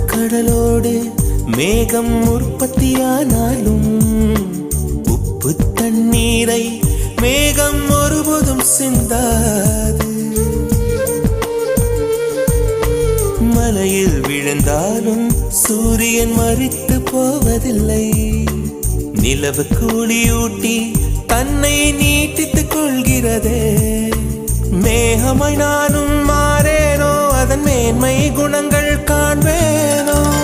கடலோடு மேகம் உற்பத்தியானாலும் உப்பு தண்ணீரை மேகம் ஒருபோதும் சிந்தாது. மலையில் விழுந்தாலும் சூரியன் மரித்து போவதில்லை. நிலவு கூலியூட்டி தன்னை நீட்டித்துக் கொள்கிறதே. மேகமாய் நானும் மாறேனோ, அதன் மேன்மை குணங்கள் காண்பேனோ.